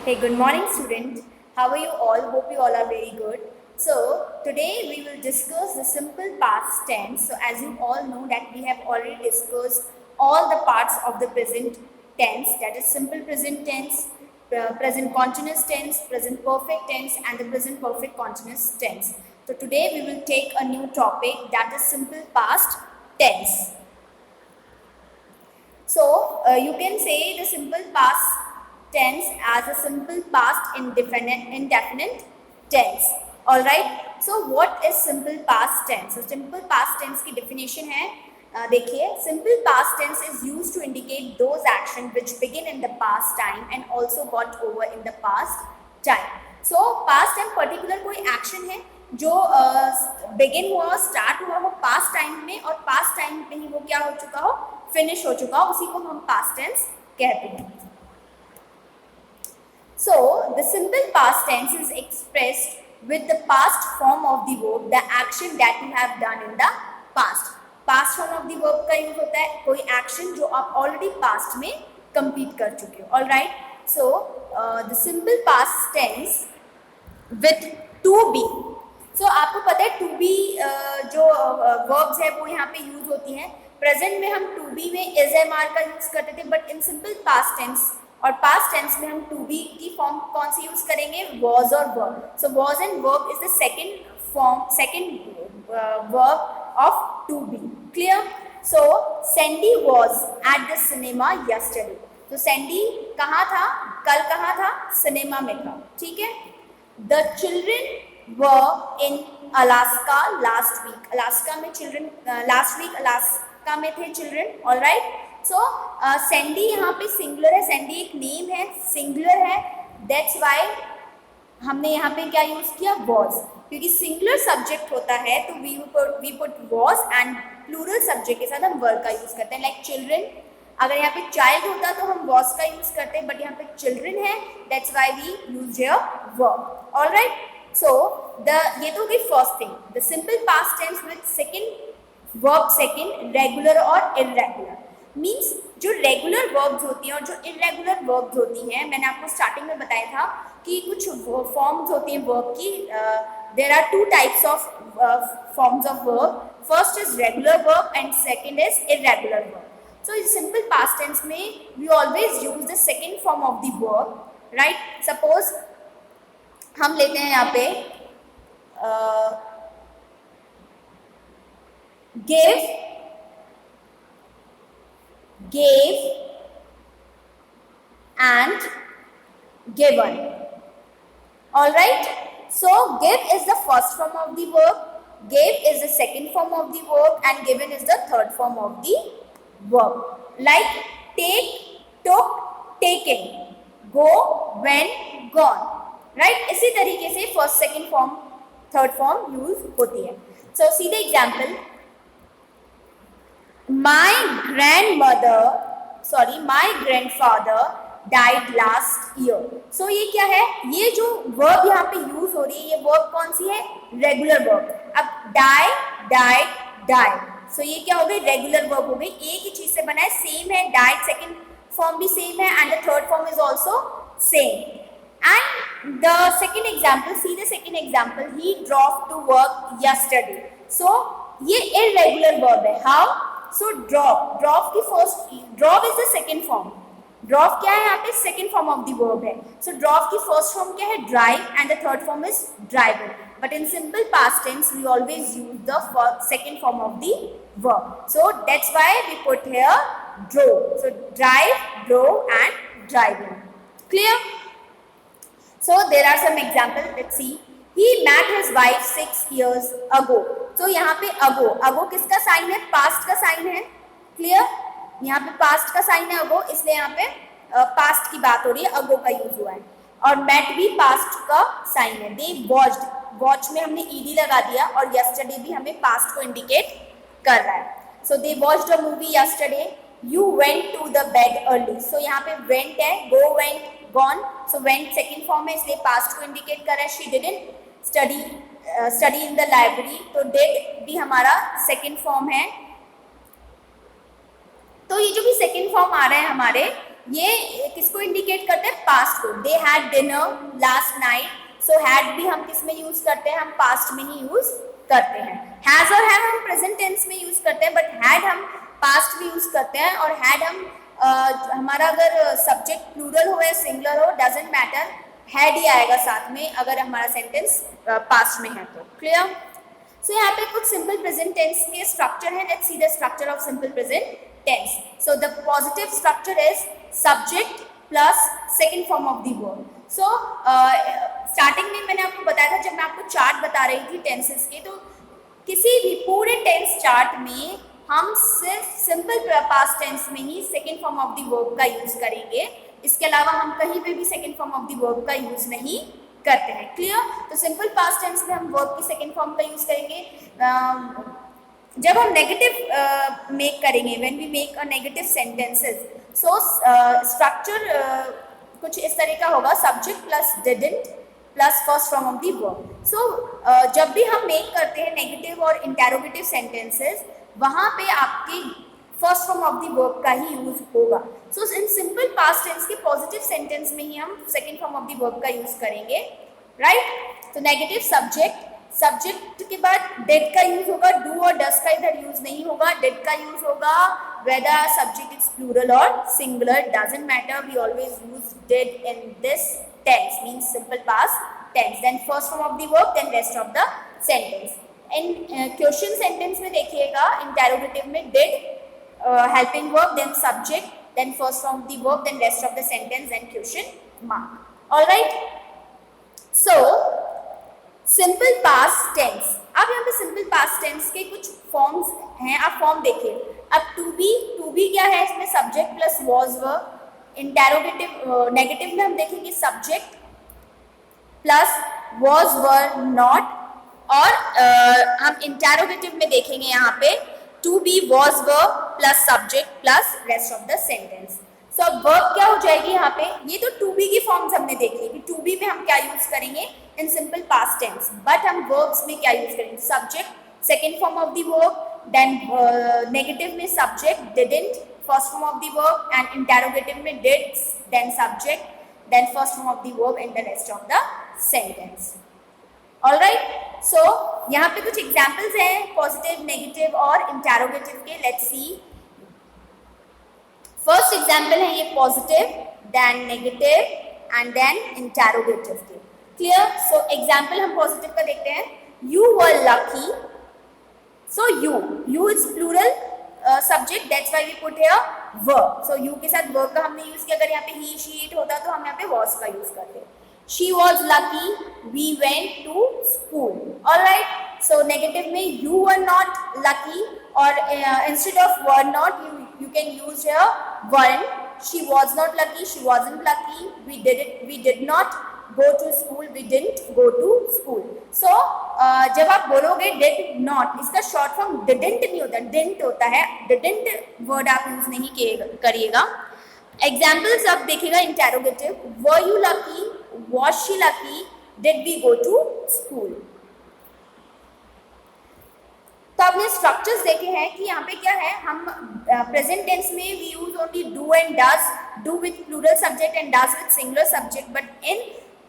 Hey, good morning, student. How are you all? Hope you all are very good. So, today we will discuss the simple past tense. So, as you all know that we have already discussed all the parts of the present tense, that is simple present tense, present continuous tense, present perfect tense, and the present perfect continuous tense. So, today we will take a new topic, that is simple past tense. So, you can say the simple past tense as a simple past indefinite tense. Alright. So, what is simple past tense? So, simple past tense की definition है, देखिए, simple past tense is used to indicate those actions which begin in the past time and also got over in the past time. So, past time particular कोई action है जो begin हुआ, start हुआ हो past time में और past time में ही वो क्या हो चुका हो, finish हो चुका हो, उसी को हम past tense कहते हैं. So, the simple past tense is expressed with the past form of the verb, the action that you have done in the past. Past form of the verb का use होता है कोई action जो आप already past में complete कर चुके हो. Alright. So, the simple past tense with to be. So, आपको पता है to be जो verbs है वो यहाँ पे यूज होती हैं. प्रेजेंट में हम टू बी में इज एम आर का यूज करते थे, but in simple past tense और पास्ट टेंस में हम टू बी की फॉर्म कौन सी यूज करेंगे, वॉज और verb. So was and verb is the second verb of to be. Clear. So Sandy was at the cinema yesterday. तो Sandy कहाँ था, कल कहाँ था, सिनेमा में था. ठीक है. The children were in Alaska last week. Alaska में चिल्ड्रन लास्ट वीक अलास्का में थे children. All right. So Sandy यहाँ पे सिंगुलर है, सैंडी एक नेम है, सिंगुलर है, दैट्स वाई हमने यहाँ पे क्या यूज किया, वॉज. क्योंकि सिंगुलर सब्जेक्ट होता है तो we put was and plural subject के साथ हम वर्ब का यूज करते हैं. लाइक चिल्ड्रन, अगर यहाँ पे चाइल्ड होता तो हम वॉज का यूज करते हैं, बट यहाँ पे चिल्ड्रन है, that's why we use here verb. All right. So ये तो गई first thing, the simple past tense with second verb second regular और इररेगुलर. मीन्स जो रेगुलर वर्ब्स होती हैं और जो इरेगुलर वर्ब्स होती हैं, मैंने आपको स्टार्टिंग में बताया था कि कुछ फॉर्म्स होती हैं वर्ब की. There are two types of forms of verb. First is regular verb and second is irregular verb. So इस सिंपल पास्ट टेंस में we always use the second form of the verb. Right. Suppose हम लेते हैं यहाँ पे give, gave and given. All right. So give is the first form of the verb, gave is the second form of the verb, and given is the third form of the verb. Like take, took, taken, go, went, gone. Right. इसी तरीके से first, second form, third form use होती है. So see the example. My grandfather died last year. So ये क्या है, ये जो verb यहाँ पे यूज हो रही है, ये verb कौन सी है, रेगुलर verb. अब die, died, died. So ये क्या हो गई, रेगुलर verb हो गई. एक ही चीज से बना है, सेम है, died सेकेंड फॉर्म भी सेम है and the third form is also same. And the second example, see the second example, he drove to work yesterday. So ये irregular verb है. How? So drove की first, drove is the second form. drove क्या है यहाँ पे, second form of the verb है. So drove की first form क्या है, drive, and the third form is driven. But in simple past tense we always use the second form of the verb. So that's why we put here drove. So drive, drove and driving. Clear? So there are some examples. Let's see. He met his wife 6 years ago. तो यहाँ पे अगो किसका sign है, past का sign है. Clear. यहाँ पे past का साइन है अगो, इसलिए यहाँ पे पास्ट की बात हो रही है, अगो का यूज हुआ है. और मेट भी पास्ट का साइन है. दे वॉच्ड, वॉच में हमने ईडी लगा दिया और यस्टरडे भी हमें पास्ट को इंडिकेट कर रहा है. So they watched a movie yesterday. You went to the bed early. So यहाँ पे वेंट है, go, went, gone. So went second form है, इसलिए पास्ट को इंडिकेट कर रहा है. She didn't study in the library. तो डिड भी हमारा सेकेंड फॉर्म है. तो ये जो भी सेकेंड फॉर्म आ रहे हैं हमारे, ये किसको इंडिकेट करते हैं? पास्ट को। They had dinner last night, so had भी हम किस में यूज करते हैं? हम पास्ट में ही यूज करते हैं। हैज और हैव हम प्रेजेंट टेंस में यूज करते हैं, बट हैड हम पास्ट में यूज करते हैं। और हैड हम हमारा अगर सब्जेक्ट प्लूरल हो या सिंगुलर हो, डजेंट मैटर, हैड ही आएगा साथ में अगर हमारा सेंटेंस पास्ट में है तो। क्लियर? सो यहाँ पे कुछ सिंपल प्रेजेंट टेंस के स्ट्रक्चर है। Let's see the structure of simple present tense. So the positive structure is subject plus second form of the verb. So starting में मैंने आपको बताया था, जब मैं आपको चार्ट बता रही थी टेंसेस के, तो किसी भी पूरे टेंस चार्ट में हम सिर्फ सिंपल पास्ट टेंस में ही second form of the verb का यूज करेंगे। इसके अलावा हम कहीं पे भी second form of the verb का यूज नहीं करते हैं। क्लियर? तो सिंपल पास्ट टेंस में हम वर्ब की सेकेंड फॉर्म का यूज करेंगे। जब हम नेगेटिव मेक करेंगे, when we make a negative sentences, so structure कुछ इस तरह का होगा, subject plus didn't plus first form of the verb. So जब भी हम मेक करते हैं नेगेटिव और इंटेरोगेटिव सेंटेंसेस, वहां पे आपके first form of the verb का ही यूज होगा। सो इन सिंपल पास्ट टेंस के पॉजिटिव सेंटेंस में ही हम second form of the verb का यूज करेंगे, राइट? तो नेगेटिव सब्जेक्ट, सब्जेक्ट के बाद डिड का यूज होगा, डू और डस का इधर यूज नहीं होगा। डिड का यूज होगा whether subject is plural or singular, doesn't matter, we always use did in this tense, means simple past tense, then first form of the verb, then rest of the sentence. In question sentence में देखिएगा, interrogative में did, helping verb, then subject, then first form of the verb, then rest of the sentence, then question mark. Alright? So simple past tense. अब यहाँ पे simple past tense के कुछ forms हैं, आप फॉर्म देखिए। अब टू बी क्या है? इसमें subject plus was verb. Interrogative negative में हम देखेंगे subject plus was verb not, और हम इंटेरोगेटिव में देखेंगे यहाँ पे to be was verb plus subject plus rest of the sentence. So अब वर्ब क्या हो जाएगी यहाँ पे? ये तो टू बी की फॉर्म्स हमने देखी कि टू बी में हम क्या यूज करेंगे in simple past tense, but हम वर्ब्स में क्या यूज करेंगे? Subject second form of the verb, then negative में subject didn't first form of the verb, and interrogative में did then subject then first form of the verb and the rest of the sentence. Alright? So यहाँ पे कुछ examples हैं positive, negative और interrogative के। Let's see. First example है ये positive, then negative and then interrogative के। Clear? So example हम पॉजिटिव का देखते हैं। You were lucky, so you is plural subject, that's why we put here verb. So you के साथ वर्ब का हमने यूज किया। अगर यहाँ पे ही शी इट होता तो हम यहाँ पे वॉज का यूज करते। She was lucky, we went to school. Alright? So negative में यू वर नॉट लकी, और instead of were not you can use here weren't. She was not lucky, she wasn't lucky, we did not go to school, we didn't go to school. So जब आप बोलोगे did not, इसका short form didn't नहीं होता, didn't होता है। didn't word आप use नहीं करिएगा। एग्जाम्पल्स अब देखिएगा interrogative. were you lucky, was she lucky, did we go to school? तो आपने स्ट्रक्चर्स देखे हैं कि यहाँ पे क्या है, हम प्रेजेंट टेंस में we use only do and does, do with plural subject and does with singular subject, but in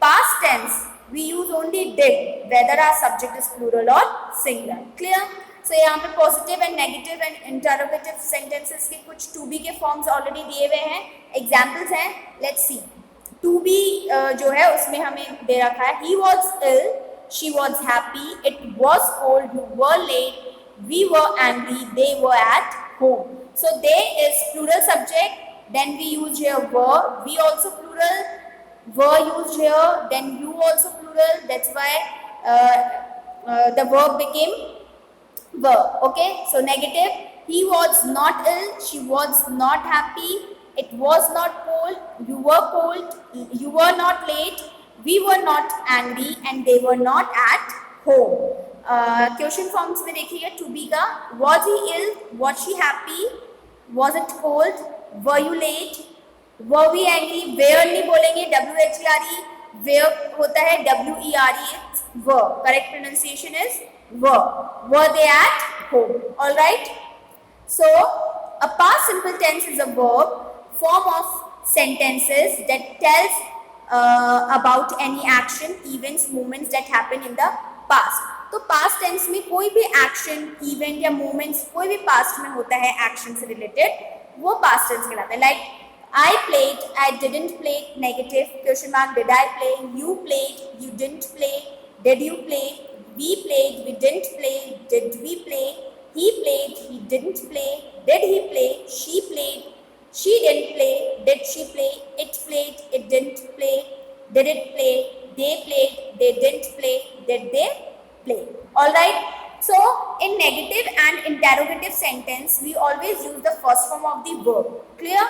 past tense we use only did whether our subject is plural और सिंगुलर। क्लियर? सो यहाँ पे positive and negative and interrogative sentences के कुछ to be के forms already दिए हुए हैं, examples हैं। Let's see. टू बी जो है उसमें हमें दे रखा है he was ill, she was happy, it was cold, you were late, we were angry, they were at home. So they is plural subject, then we use here were, we also plural, were used here, then you also plural, that's why the verb became were. Okay, so negative, he was not ill, she was not happy, it was not cold, you were cold, you were not late, we were not angry, and they were not at home. Question forms में देखिएगा to be का, was he ill, was she happy, was it cold, were you late, were we angry. Where नहीं बोलेंगे, WHERE, where होता है WERE, were. Correct pronunciation is were. Were they at home. Alright? So a past simple tense is a verb form of sentences that tells about any action, events, moments that happen in the past. तो past tense में कोई भी action, event या moments कोई भी past में होता है action से related, वो past tense कहलाता है. Like I played, I didn't play, negative, question mark, did I play, you played, you didn't play, did you play, we played, we didn't play, did we play, he played, he didn't play, did he play, she played, she didn't play, did she play, it played, it didn't play, did it play, they played, they didn't play, did they play. Alright, so in negative and interrogative sentence we always use the first form of the verb. Clear?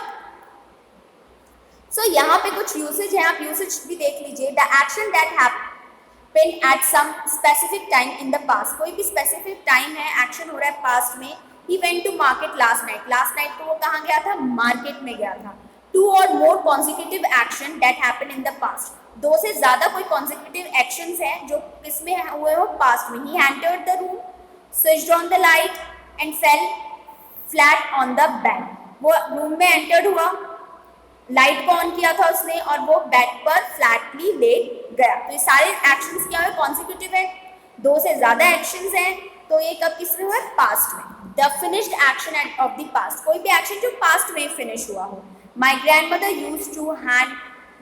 So यहाँ पे कुछ usage है, आप usage भी देख लीजिए. The action that happened at some specific time in the past. कोई भी स्पेसिफिक टाइम है, एक्शन हो रहा है पास्ट में. He went to market last night. Last night को वो कहाँ गया था? मार्केट में गया था. टू और more consecutive action that happen in the past. दो से ज्यादा कोई कॉन्जिक्यूटिव एक्शंस हैं जो किसमें हुए हो? पास्ट में. He entered the room, switched on the light and fail flat on the bed. वो रूम में एंटर्ड हुआ, लाइट को ऑन किया था उसने और वो बेड पर फ्लैटली लेट गया. तो ये सारे एक्शंस क्या है? कॉन्सिक्यूटिव है. दो से ज्यादा एक्शंस हैं तो ये कब किस में हुआ? पास्ट में. The finished action of the past. कोई भी एक्शन जो पास्ट में फिनिश हुआ हो. My grandmother used to hand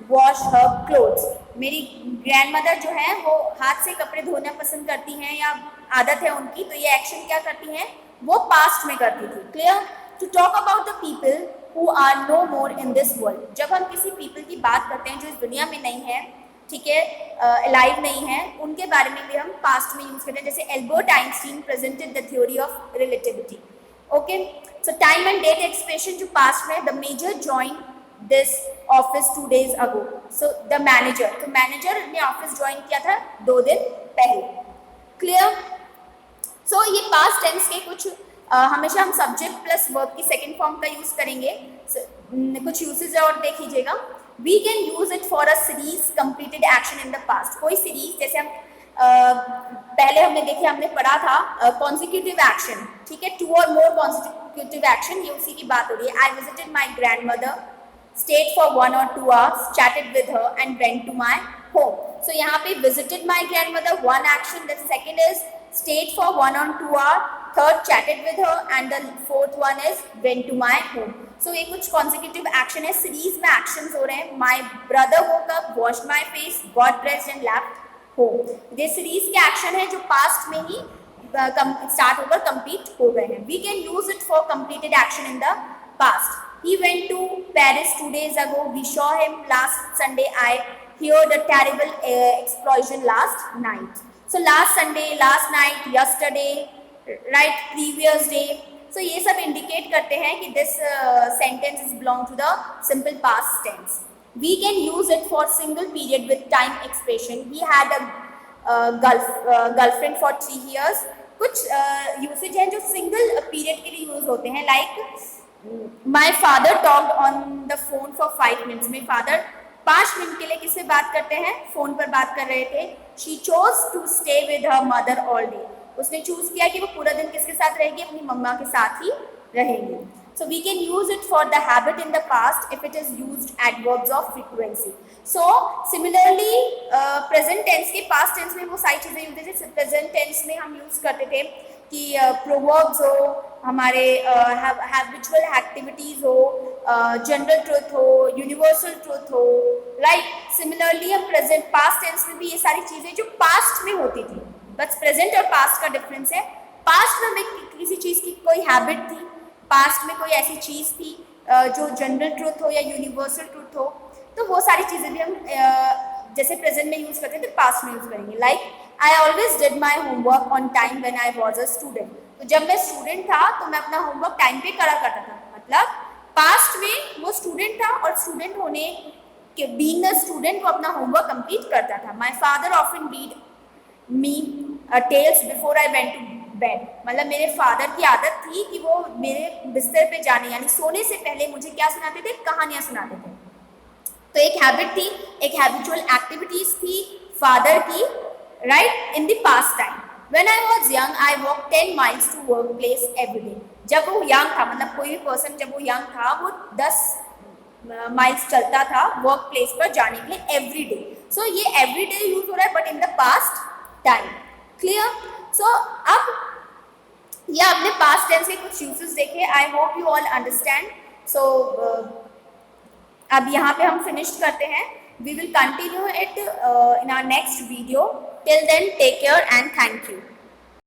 wash her clothes. मेरी ग्रैंडमदर जो है वो हाथ से कपड़े धोना पसंद करती हैं या आदत है उनकी, तो ये एक्शन क्या करती हैं? वो पास्ट में करती थी. Clear? To talk about the people who are no more in this world. जब हम किसी पीपल की बात करते हैं जो इस दुनिया में नहीं है, ठीक है, अलाइव नहीं है, उनके बारे में भी हम पास्ट में यूज करते हैं. जैसे Albert Einstein presented the theory of relativity. Okay, so time and date expression जो पास्ट में. The major join this office 2 days ago. So the manager, तो मैनेजर ने ऑफिस ज्वाइन किया था 2 दिन पहले. क्लियर? सो ये पास्ट टेंस के कुछ हमेशा हम सब्जेक्ट प्लस वर्ब की सेकेंड फॉर्म का यूज करेंगे. कुछ यूसेज और देख लीजिएगा. We can use it for a series completed action in the past. कोई सीरीज, जैसे हम पहले हमने देखे, हमने पढ़ा था कॉन्सिक्यूटिव एक्शन, ठीक है, 2 और मोर कॉन्सिक्यूटिव एक्शन, ये उसी की बात हो रही है. I visited my grandmother, stayed for 1 or 2 hours, chatted with her and went to my home. So यहाँ पे visited my grandmother, 1 action. The second is stayed for 1 or 2 hours, third chatted with her, and the fourth one is went to my home. So ये कुछ consecutive action है. Series में actions हो रहे हैं. My brother woke up, washed my face, got dressed and left home. ये series के action है जो past में ही start होकर complete हो गए हैं. We can use it for completed action in the past. He went to Paris 2 days ago. We saw him last Sunday. I heard a terrible explosion last night. So last Sunday, last night, yesterday, right, previous day. So ये सब indicate करते हैं कि this sentence is belong to the simple past tense. We can use it for single period with time expression. He had a girlfriend for 3 years. कुछ usage हैं जो single period के लिए use होते हैं. Like my father talked on the phone for 5 minutes. मेरे father 5 minute के लिए किससे बात करते हैं? फोन पर बात कर रहे थे. She chose to stay with her mother all day. उसने चूज किया कि वो पूरा दिन किसके साथ रहेगी? अपनी मम्मा के साथ ही रहेंगी. So we can use it for the habit in the past if it is used adverbs of frequency. So similarly present tense के past tense में वो सारी चीजें यूज होती है. प्रेजेंट टेंस में हम यूज करते थे कि प्रोवर्ब्स हो, हमारे हैबिचुअल एक्टिविटीज हो, जनरल ट्रूथ हो, यूनिवर्सल ट्रूथ हो, राइट. सिमिलरली हम प्रेजेंट पास्ट टेंस में भी ये सारी चीजें जो पास्ट में होती थी, बस प्रेजेंट और पास्ट का डिफरेंस है. पास्ट में किसी चीज की कोई हैबिट थी, पास्ट में कोई ऐसी चीज थी जो जनरल ट्रूथ हो या यूनिवर्सल ट्रूथ हो, तो वो सारी चीजें भी हम जैसे प्रेजेंट में यूज करते थे पास्ट में यूज करेंगे. Like I always did my homework on time when I was a student. तो जब मैं स्टूडेंट था तो मैं अपना होमवर्क टाइम पे करा करता था. मतलब पास्ट में वो स्टूडेंट था और स्टूडेंट होने के बीइंग अ स्टूडेंट वो अपना होमवर्क कंप्लीट करता था. My father often read me tales before I went to bed. मतलब मेरे फादर की आदत थी कि वो मेरे बिस्तर पे जाने यानी सोने से पहले मुझे क्या सुनाते थे? कहानियां सुनाते थे. तो एक हैबिट थी, एक हैबिचुअल एक्टिविटीज थी फादर की, right, in the past time. When I was young, I walked 10 miles to workplace every day. जब वो यंग था, मतलब कोई भी पर्सन जब वो यंग था वो 10 माइल्स चलता था वर्क प्लेस पर जाने के लिए एवरी डे. सो ये एवरी डे यूज हो रहा है but in the past time. Clear? So अब ये आपने पास्ट टेंस के कुछ यूजेस देखे. I hope you all understand. So अब यहाँ पे हम फिनिश करते हैं. We will continue it in our next video. Till then take care and thank you.